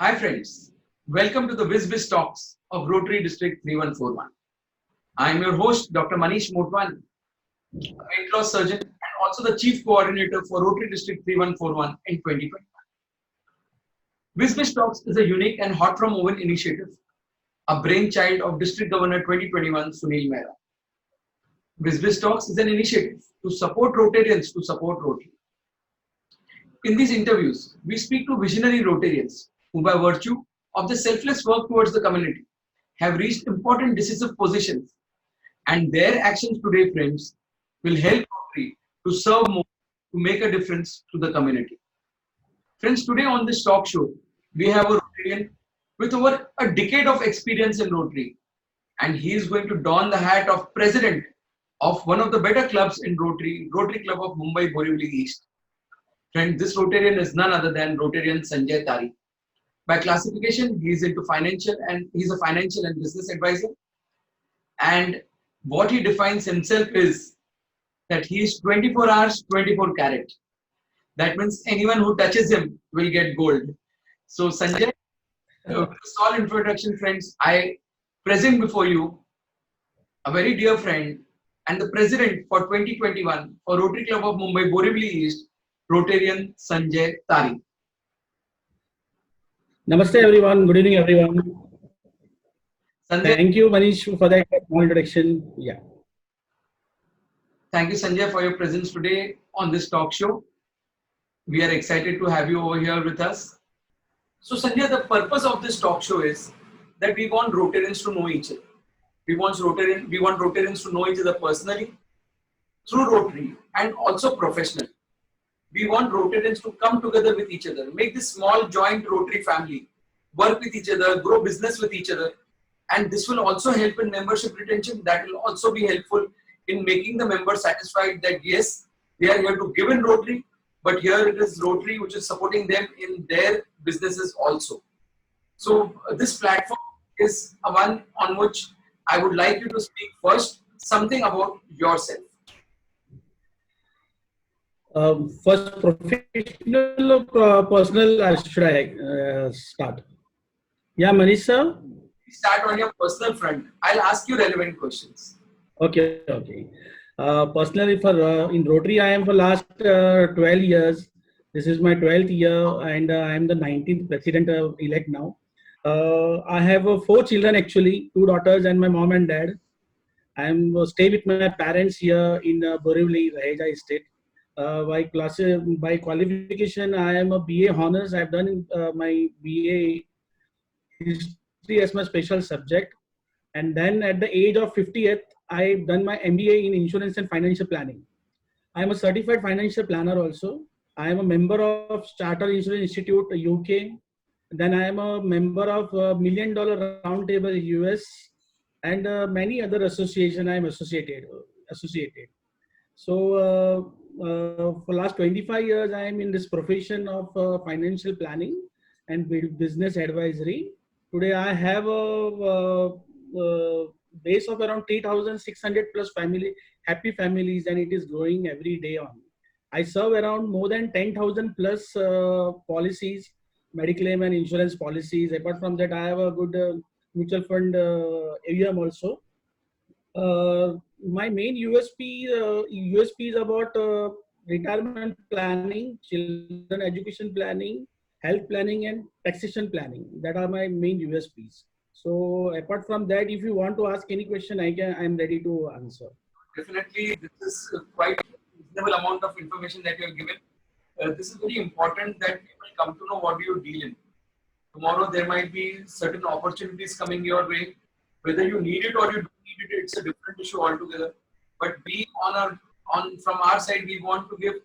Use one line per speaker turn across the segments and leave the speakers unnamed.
Hi friends, welcome to the WizBiz Talks of Rotary District 3141. I am your host Dr. Manish Motwani, a weight loss surgeon and also the Chief Coordinator for Rotary District 3141 in 2020. WizBiz Talks is a unique and hot from oven initiative, a brainchild of District Governor 2021 Sunil Mehra. WizBiz Talks is an initiative to support Rotarians to support Rotary. In these interviews, we speak to visionary Rotarians who, by virtue of their selfless work towards the community, have reached important decisive positions, and their actions today, friends, will help Rotary to serve more, to make a difference to the community. Friends, today on this talk show, we have a Rotarian with over a decade of experience in Rotary, and he is going to don the hat of president of one of the better clubs in Rotary, Rotary Club of Mumbai Borivali East. Friend, this Rotarian is none other than Rotarian Sanjay Tari. By classification, he is into financial and he's a financial and business advisor. And what he defines himself is that he is 24 hours, 24 carat. That means anyone who touches him will get gold. So Sanjay, with this all introduction, friends, I present before you a very dear friend and the president for 2021 for Rotary Club of Mumbai Borivali East, Rotarian Sanjay Tari.
Namaste everyone. Good evening everyone.
Sanjay,
Thank you Manish for that small introduction. Yeah.
Thank you Sanjay for your presence today on this talk show. We are excited to have you over here with us. So Sanjay, the purpose of this talk show is that we want Rotarians to know each other. We want Rotarians to know each other personally, through Rotary and also professionally. We want Rotarians to come together with each other, make this small joint Rotary family, work with each other, grow business with each other. And this will also help in membership retention. That will also be helpful in making the members satisfied that yes, they are here to give in Rotary, but here it is Rotary which is supporting them in their businesses also. So this platform is one on which I would like you to speak first, something about yourself.
First, professional or personal, should I start? Yeah, Manish sir?
Start on your personal front. I'll ask you relevant questions.
Okay. Personally, for in Rotary, I am for last 12 years. This is my 12th year and I am the 19th president elect now. I have 4 children actually, 2 daughters and my mom and dad. I am stay with my parents here in Borivali, Raheja Estate. By qualification, I am a BA Honors. I have done my BA History as my special subject. And then at the age of 50th, I've done my MBA in Insurance and Financial Planning. I am a certified financial planner also. I am a member of Chartered Insurance Institute, UK. Then I am a member of $1 Million Roundtable US and many other associations I am associated. So for last 25 years, I am in this profession of financial planning and business advisory. Today, I have a base of around 3,600 plus happy families, and it is growing every day on. I serve around more than 10,000 plus policies, medical claim and insurance policies. Apart from that, I have a good mutual fund AUM also. My main USP is about retirement planning, children education planning, health planning, and taxation planning. That are my main USPs. So apart from that, if you want to ask any question, I'm ready to answer.
Definitely, this is quite a reasonable amount of information that you have given. This is very important that people come to know what you deal in. Tomorrow there might be certain opportunities coming your way. Whether you need it or you don't need it, it's a different issue altogether. But we from our side, we want to give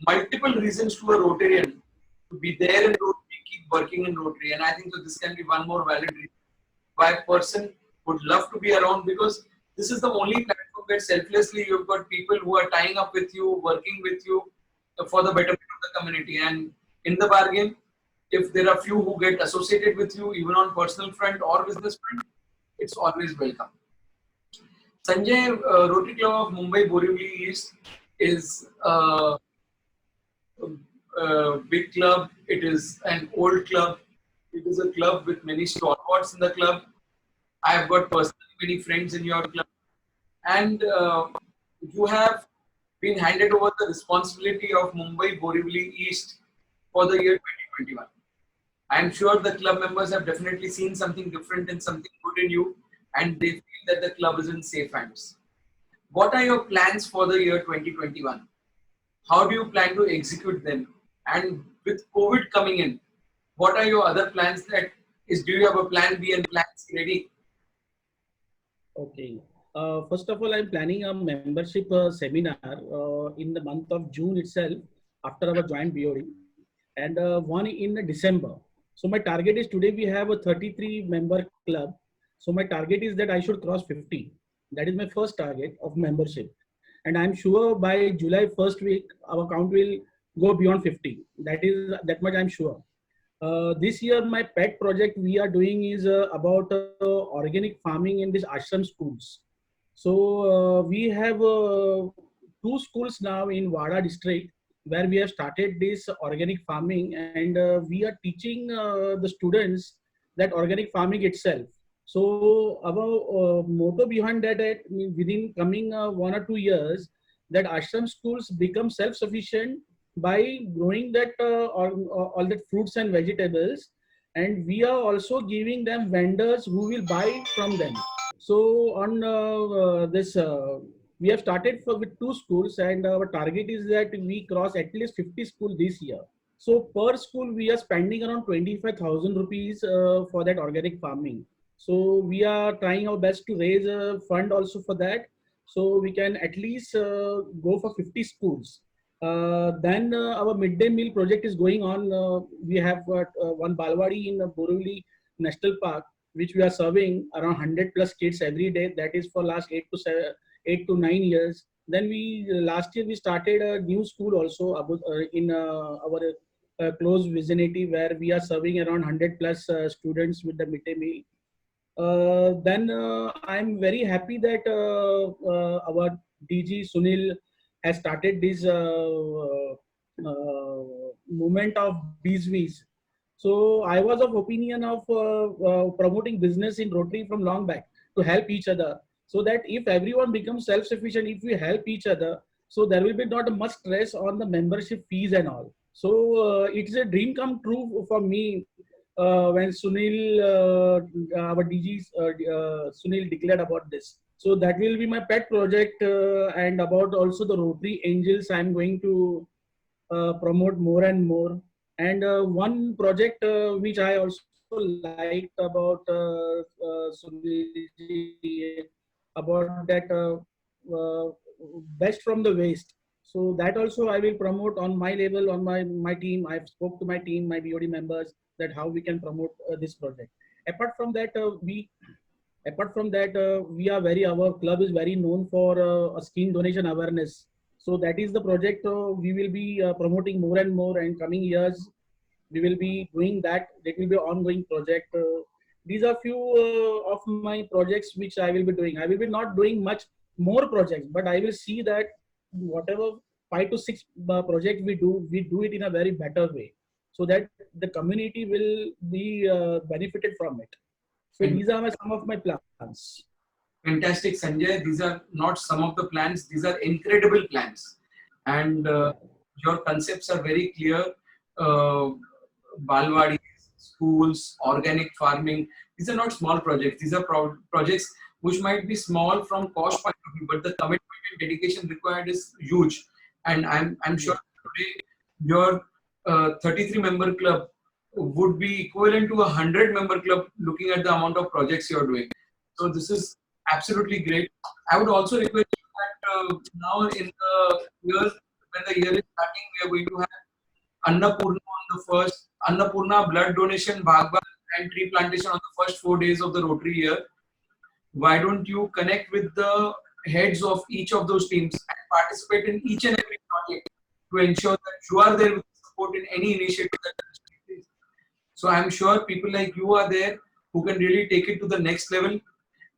multiple reasons to a Rotarian to be there in Rotary, keep working in Rotary. And I think that this can be one more valid reason why a person would love to be around, because this is the only platform where selflessly you've got people who are tying up with you, working with you for the betterment of the community. And in the bargain, if there are few who get associated with you, even on personal front or business front, it's always welcome. Sanjay, Rotary Club of Mumbai Borivali East is a big club. It is an old club. It is a club with many stalwarts in the club. I have got personally many friends in your club, and you have been handed over the responsibility of Mumbai Borivali East for the year 2021. I am sure the club members have definitely seen something different and something good in you, and they feel that the club is in safe hands. What are your plans for the year 2021? How do you plan to execute them? And with COVID coming in, what are your other plans? Do you have a plan B and plan C ready?
Okay. First of all, I'm planning a membership seminar in the month of June itself after our joint BOD, and one in December. So my target is, today we have a 33 member club. So my target is that I should cross 50. That is my first target of membership. And I'm sure by July first week, our count will go beyond 50. That much I'm sure. This year, my pet project we are doing is about organic farming in these ashram schools. So we have two schools now in Wada district where we have started this organic farming, and we are teaching the students that organic farming itself. So our motto behind that within coming 1 or 2 years, that ashram schools become self-sufficient by growing that all that fruits and vegetables, and we are also giving them vendors who will buy from them. So on this, we have started with two schools, and our target is that we cross at least 50 schools this year. So per school, we are spending around 25,000 rupees for that organic farming. So we are trying our best to raise a fund also for that. So we can at least go for 50 schools. Then our midday meal project is going on. We have one Balwadi in Borivali National Park, which we are serving around 100 plus kids every day. That is for last 8 to 9 years. Then last year we started a new school also in our close vicinity, where we are serving around 100 plus students with the midday meal. Then I'm very happy that our DG Sunil has started this movement of Bees. So I was of opinion of promoting business in Rotary from long back, to help each other, so that if everyone becomes self-sufficient, if we help each other, so there will be not much stress on the membership fees and all. So it's a dream come true for me when Sunil, our DG Sunil declared about this. So that will be my pet project, and about also the Rotary Angels I'm going to promote more and more. And one project which I also liked about Sunil, about that best from the waste. So that also I will promote on my level, on my team. I've spoke to my team, my BOD members, that how we can promote this project. Apart from that, we are our club is very known for a skin donation awareness. So that is the project we will be promoting more and more, and coming years we will be doing that. That will be an ongoing project. These are few of my projects which I will be doing. I will be not doing much more projects, but I will see that whatever 5 to 6 projects we do it in a very better way, so that the community will be benefited from it. So these are some of my plans.
Fantastic, Sanjay. These are not some of the plans, these are incredible plans. And your concepts are very clear. Balwadis, schools, organic farming. These are not small projects. These are projects which might be small from cost point of view, but the commitment and dedication required is huge. And I'm sure today your 33 member club would be equivalent to a 100-member club, looking at the amount of projects you're doing. So this is absolutely great. I would also request you that now in the year, when the year is starting, we are going to have Annapurna on the first, Annapurna blood donation, Bhagwan and tree plantation on the first 4 days of the Rotary year. Why don't you connect with the heads of each of those teams and participate in each and every project to ensure that you are there with support in any initiative that is. So I'm sure people like you are there who can really take it to the next level.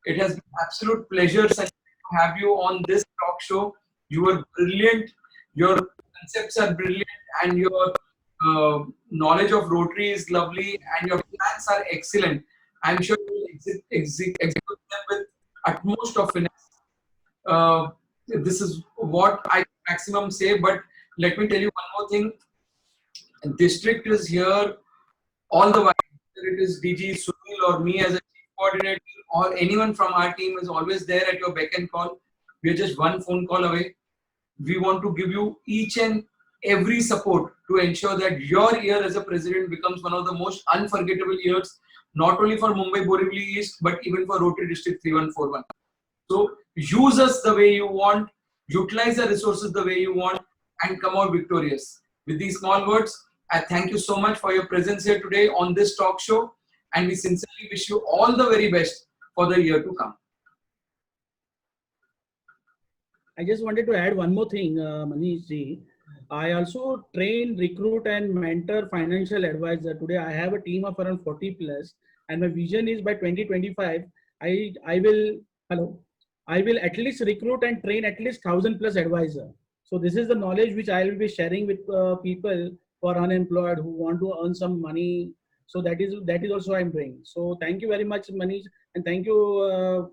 It has been absolute pleasure, Sanjay, to have you on this talk show. You are brilliant. Your concepts are brilliant, and your knowledge of Rotary is lovely and your plans are excellent. I'm sure you will execute them with utmost of finesse. This is what I maximum say, but let me tell you one more thing. District is here all the while. Whether it is DG Sunil or me as a chief coordinator or anyone from our team is always there at your beck and call. We are just one phone call away. We want to give you each and every support to ensure that your year as a president becomes one of the most unforgettable years, not only for Mumbai Borivali East, but even for Rotary District 3141. So use us the way you want, utilize the resources the way you want, and come out victorious. With these small words, I thank you so much for your presence here today on this talk show, and we sincerely wish you all the very best for the year to come.
I just wanted to add one more thing, Manish ji. I also train, recruit, and mentor financial advisor. Today, I have a team of around 40 plus, and my vision is by 2025, I will at least recruit and train at least 1,000 plus advisor. So this is the knowledge which I will be sharing with people who are unemployed who want to earn some money. So that is also I'm doing. So thank you very much, Manish, and thank you,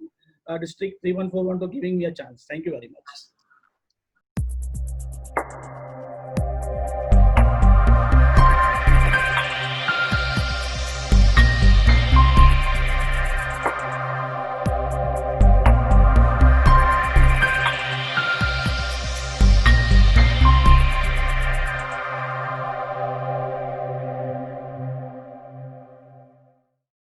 District 3141, for giving me a chance. Thank you very much.